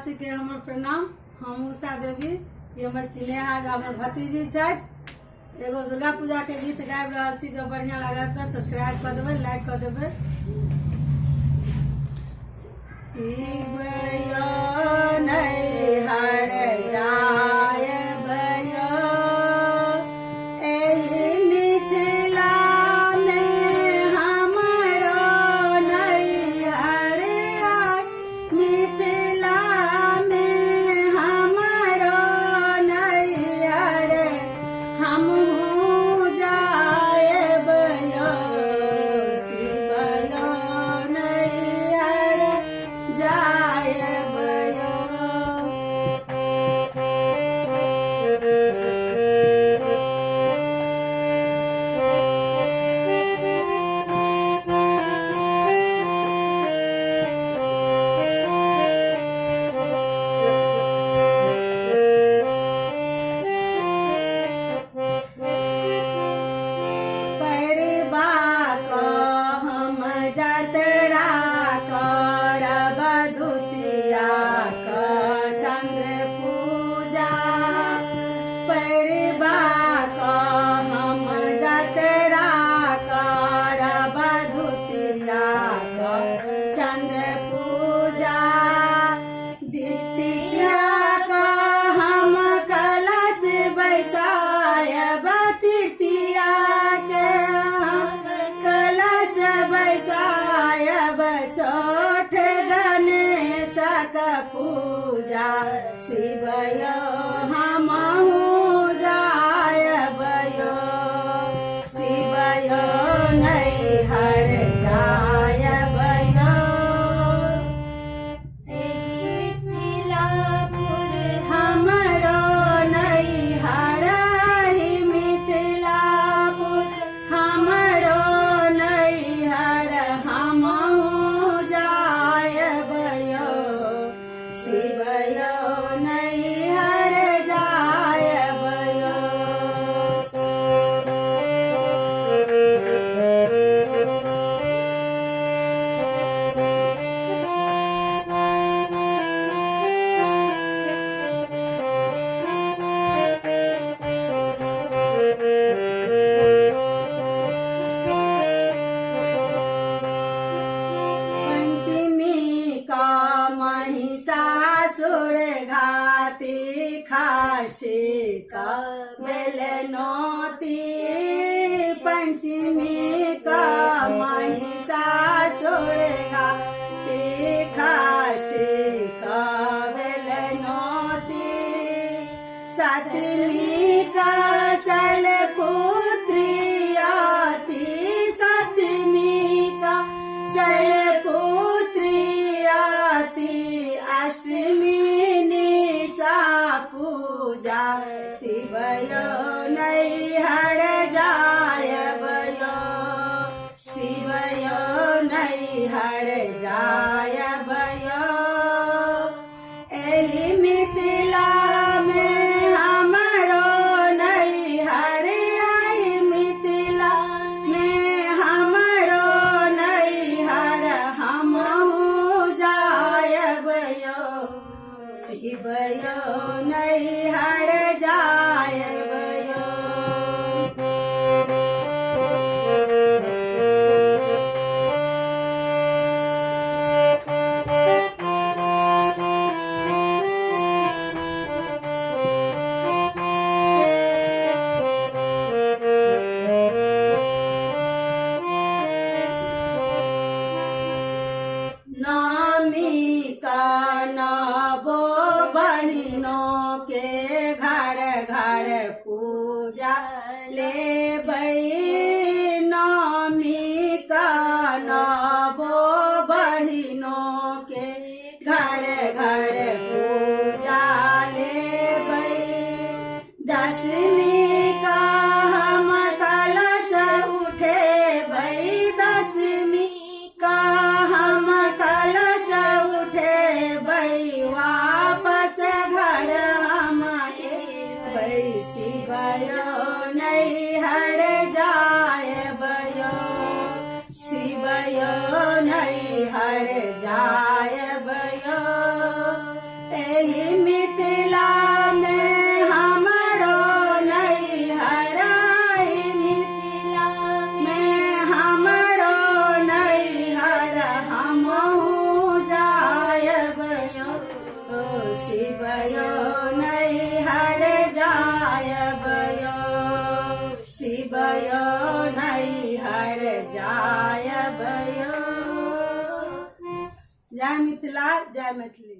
देशवासी के हमर प्रणाम। हम उषा देवी, ये हमर स्नेहा हमर भतीजी छथि। एगो दुर्गा पूजा के गीत गाबि रहल छी, जो बढ़िया लागत तो सब्सक्राइब कर देबै, लाइक कर देबै। शिव नैहर जायबयो, एहि मिथिला में हमरो नैहर आय। मिथिला में हमरो नैहर, हमहूँ जायबयो। शिव नैहर जायबयो। हम जतरा करब दुतिया चंद्र पूजा। परिबा हम जतरा करब दुतिया चंद्र पूजा। द्वितीया हम कलश बैसायब, तृतीया के हम कलश बैसायब। चौठ गणेशक पूजा, शिवयो हमहूँ जायबयो। शिवयो नैहर जायबयो। मिथिलापुर हमरो नैहर, मिथिलापुर हमरो नैहर, हमहूँ जायबयो। शिवयो नैहर जायबयो। पंचमी का महिषासुर घाती, खासी का बेलनौती। पंचमी का महिषासुर घाती, खासी का बेलनौती। सतमी का शैलपुत्री आती, सतमी का शैलपुत्री आती। अष्टमी निशा पूजा, शिवयो नैहर जायबयो। शिवयो नैहर जय मैथिली।